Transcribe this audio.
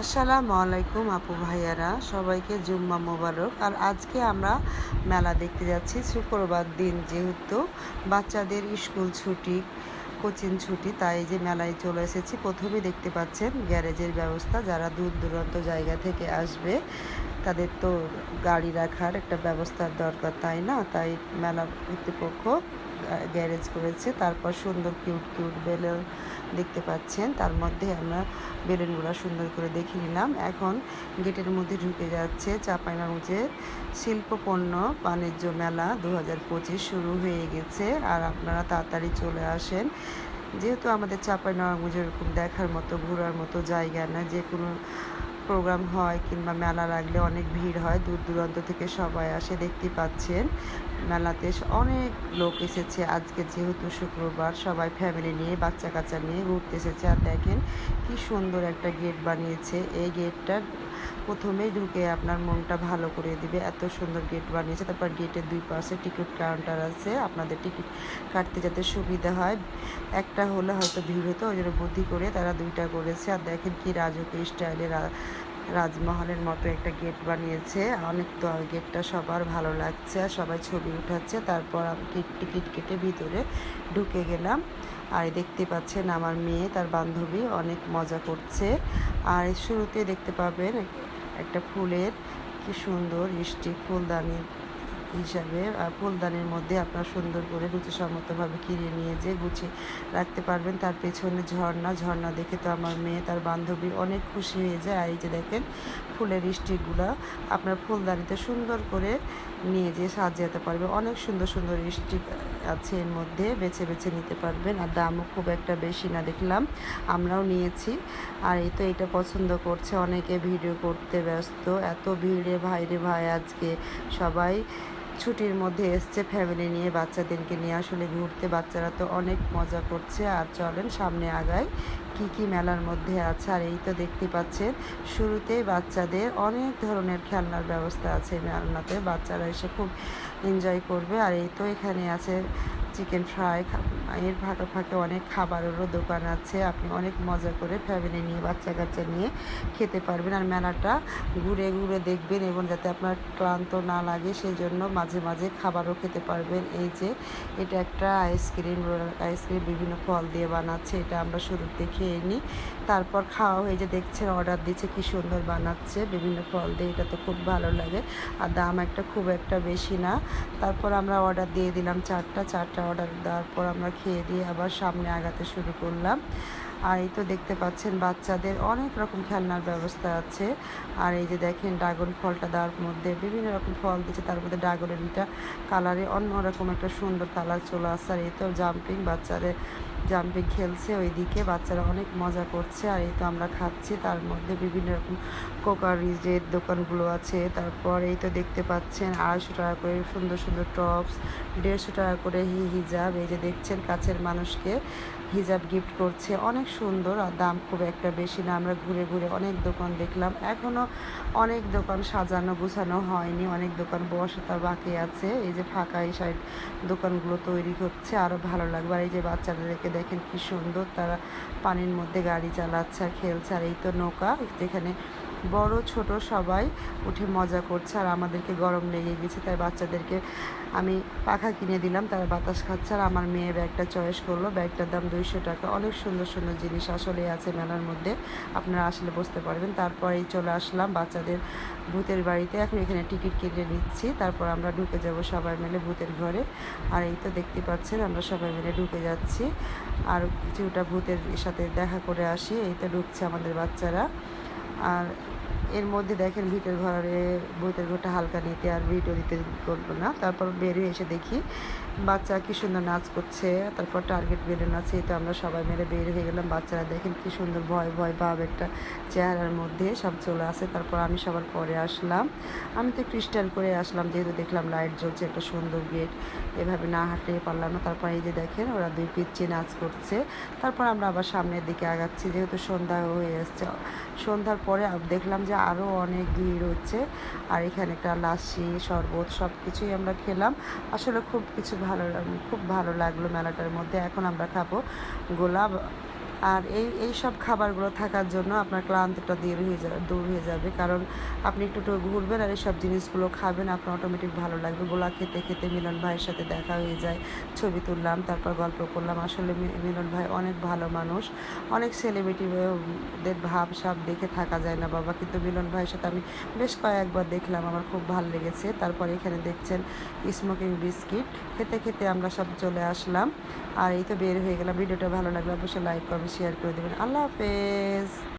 আসসালামু আলাইকুম আপু ভাইয়ারা, সবাইকে জুম্মা মোবারক। আর আজকে আমরা মেলা দেখতে যাচ্ছি শুক্রবার দিন, যেহেতু বাচ্চাদের স্কুল ছুটি, কোচিং ছুটি, তাই যে মেলায় চলে এসেছি। প্রথমে দেখতে পাচ্ছেন গ্যারেজের ব্যবস্থা। যারা দূর দূরান্ত জায়গা থেকে আসবে তাদের তো গাড়ি রাখার একটা ব্যবস্থার দরকার, তাই না? তাই মেলা কর্তৃপক্ষ গ্যারেজ করেছে। তারপর সুন্দর কিউট কিউট বেলুন দেখতে পাচ্ছেন, তার মধ্যে আমরা বেলুনগুলো সুন্দর করে দেখে নিলাম। এখন গেটের মধ্যে ঢুকে যাচ্ছে চাঁপাইনবাবগঞ্জের শিল্পপণ্য বাণিজ্য মেলা 2025 শুরু হয়ে গেছে। আর আপনারা তাড়াতাড়ি চলে আসেন, যেহেতু আমাদের চাঁপাইনবাবগঞ্জে এরকম দেখার মতো ঘোরার মতো জায়গা না। যে কোনো প্রোগ্রাম হয় কিংবা মেলা লাগলে অনেক ভিড় হয়, দূর দূরান্ত থেকে সবাই আসে। দেখতে পাচ্ছেন মেলাতে অনেক লোক এসেছে আজকে, যেহেতু শুক্রবার। সবাই ফ্যামিলি নিয়ে বাচ্চা কাচ্চা নিয়ে ঘুরতে এসেছে। আর দেখেন কি সুন্দর একটা গেট বানিয়েছে। এই গেটটা প্রথমেই ঢুকে আপনার মনটা ভালো করে দিবে, এত সুন্দর গেট বানিয়েছে। তারপর গেটের দুই পাশে টিকিট কাউন্টার আছে, আপনাদের টিকিট কাটতে যাতে সুবিধা হয়। একটা হলে হয়তো ভিড় হতো, ওই জন্য বুদ্ধি করে তারা দুইটা করেছে। আর দেখেন কি রাজকীয় স্টাইলের রাজমহলের মতো একটা গেট বানিয়েছে। অনেক তো গেটটা সবার ভালো লাগছে, আর সবাই ছবি উঠাচ্ছে। তারপর টিকিট কেটে ভিতরে ঢুকে গেলাম। আর দেখতে পাচ্ছেন আমার মেয়ে তার বান্ধবী অনেক মজা করছে। আর শুরুতে দেখতে পাবেন একটা ফুলের কি সুন্দর স্টিক ফুলদানি হিসাবে, ফুলদানির মধ্যে আপনার সুন্দর করে রুচিসম্মতভাবে কিনে নিয়ে যে গুছিয়ে রাখতে পারবেন। তার পেছনে ঝর্ণা দেখে তো আমার মেয়ে তার বান্ধবী অনেক খুশি হয়ে যায়। আর এই যে দেখেন ফুলের স্টিকগুলো আপনার ফুলদানিতে সুন্দর করে নিয়ে যেয়ে সাজাতে পারবে। অনেক সুন্দর সুন্দর স্টিক আছে এর মধ্যে, বেছে বেছে নিতে পারবেন। আর দামও খুব একটা বেশি না দেখলাম, আমরাও নিয়েছি। আর এই তো এটা পছন্দ করছে, অনেকে ভিডিও করতে ব্যস্ত। এত ভিড়ে ভাইরে ভাই, আজকে সবাই ছুটির মধ্যে এসছে ফ্যামিলি নিয়ে, বাচ্চাদেরকে নিয়ে আসলে ঘুরতে। বাচ্চারা তো অনেক মজা করছে। আর চলেন সামনে আগাই, কি কি মেলার মধ্যে আছে। আর এই তো দেখতে পাচ্ছেন শুরুতেই বাচ্চাদের অনেক ধরনের খেলনার ব্যবস্থা আছে মেলাতে, বাচ্চারা এসে খুব এনজয় করবে। আর এই তো এখানে আছে চিকেন ফ্রাই, এর ফাঁকে ফাঁকে অনেক খাবারেরও দোকান আছে। আপনি অনেক মজা করে ফ্যামিলি নিয়ে বাচ্চা কাচ্চা নিয়ে খেতে পারবেন। আর মেলাটা ঘুরে ঘুরে দেখবেন, এবং যাতে আপনার ক্লান্ত না লাগে সেই জন্য মাঝে মাঝে খাবারও খেতে পারবেন। এই যে এটা একটা আইসক্রিম বিভিন্ন ফল দিয়ে বানাচ্ছে, এটা আমরা শুরুতে খেয়ে নিই। তারপর খাওয়া হয়ে যে দেখছেন অর্ডার দিচ্ছে, কি সুন্দর বানাচ্ছে বিভিন্ন ফল দিয়ে, এটা তো খুব ভালো লাগে। আর দাম খুব একটা বেশি না। তারপর আমরা অর্ডার দিয়ে দিলাম চারটা অর্ডার দেওয়ার পর আমরা খেয়ে দিয়ে আবার সামনে আগাতে শুরু করলাম। আর এই তো দেখতে পাচ্ছেন বাচ্চাদের অনেক রকম খেলনার ব্যবস্থা আছে। আর এই যে দেখেন ড্রাগন ফলটা দেওয়ার মধ্যে বিভিন্ন রকম ফল দিচ্ছে, তার মধ্যে ড্রাগনের এটা কালারে অন্যরকম একটা সুন্দর কালার চলে আসছে। আর এই তো জাম্পিং খেলছে, ওইদিকে বাচ্চারা অনেক মজা করছে। আর এই তো আমরা খাচ্ছি, তার মধ্যে বিভিন্ন রকম কোকারিজের দোকানগুলো আছে। তারপর এই তো দেখতে পাচ্ছেন 250 টাকা করে সুন্দর সুন্দর টপস, 150 টাকা করে হিজাব। এই যে দেখছেন কাছের মানুষকে হিজাব গিফট করছে, অনেক সুন্দর। আর দাম খুব একটা বেশি না। আমরা ঘুরে ঘুরে অনেক দোকান দেখলাম, এখনও অনেক দোকান সাজানো গুছানো হয়নি, অনেক দোকান বসাতে বাকি আছে। এই যে ফাঁকা এই সাইড দোকানগুলো তৈরি হচ্ছে, আরও ভালো লাগবে। আর এই যে বাচ্চাদেরকে দেখেন কি সুন্দর, তারা পানির মধ্যে গাড়ি চালাচ্ছে আর খেলছে। আর এই তো নৌকা, যেখানে বড় ছোট সবাই উঠে মজা করছে। আর আমাদেরকে গরম লেগে গেছে, তাই বাচ্চাদেরকে আমি পাখা কিনে দিলাম, তারা বাতাস খাচ্ছে। আর আমার মেয়ে ব্যাগটা চয়েস করলো, ব্যাগটার দাম 200 টাকা। অনেক সুন্দর সুন্দর জিনিস আসলে আছে মেলার মধ্যে, আপনারা আসলে বুঝতে পারবেন। তারপর এই চলে আসলাম বাচ্চাদের ভূতের বাড়িতে, এখন এখানে টিকিট কেটে নিচ্ছি। তারপর আমরা ঢুকে যাব সবাই মিলে ভূতের ঘরে। আর এই তো দেখতে পাচ্ছেন আমরা সবাই মিলে ঢুকে যাচ্ছি, আর কিছুটা ভূতের সাথে দেখা করে আসি। এই তো ঢুকছে আমাদের বাচ্চারা। আর এর মধ্যে দেখেন ভূতের ঘরটা হালকা নিতে আর ভিডিও দিতে করবো না। তারপর বেরিয়ে এসে দেখি বাচ্চা কি সুন্দর নাচ করছে। তারপর টার্গেট বেলুন আছে, তো আমরা সবাই মিলে বের হয়ে গেলাম। বাচ্চারা দেখেন কি সুন্দর ভয় ভয় ভাব একটা চেহারার মধ্যে সব চলে আসে। তারপর আমি সবার পরে আসলাম, আমি তো ক্রিস্টাল করে আসলাম, যেহেতু দেখলাম লাইট জ্বলছে, একটা সুন্দর গেট, এভাবে না হাঁটতে পারলাম না। তারপর এই যে দেখেন ওরা দুই পিচ্ছি নাচ করছে। তারপর আমরা আবার সামনের দিকে আগাচ্ছি, যেহেতু সন্ধ্যা হয়ে এসছে। সন্ধ্যার পরে দেখলাম যে আরও অনেক ভিড় হচ্ছে। আর এখানে একটা লাসি শরবত সব কিছুই আমরা খেলাম। আসলে খুব ভালো লাগলো মেলাটার মধ্যে। এখন আমরা খাবো গোলাপ আর এই সব খাবারগুলো থাকার জন্য আপনার ক্লান্তটা দূর হয়ে যাবে, কারণ আপনি একটু ঘুরবেন আর এইসব জিনিসগুলো খাবেন, আপনার অটোমেটিক ভালো লাগবে। গোলা খেতে খেতে মিলন ভাইয়ের সাথে দেখা হয়ে যায়, ছবি তুললাম, তারপর গল্প করলাম। আসলে মিলন ভাই অনেক ভালো মানুষ, অনেক সেলিব্রিটিদের ভাব সাব দেখে থাকা যায় না বাবা, কিন্তু মিলন ভাইয়ের সাথে আমি বেশ কয়েকবার দেখলাম, আমার খুব ভালো লেগেছে। তারপর এখানে দেখছেন স্মোকিং বিস্কিট খেতে খেতে আমরা সব চলে আসলাম, আর এই তো বের হয়ে গেলাম। ভিডিওটা ভালো লাগলে অবশ্যই লাইক করবেন, শেয়ার করে দেবেন। আল্লাহ হাফেজ।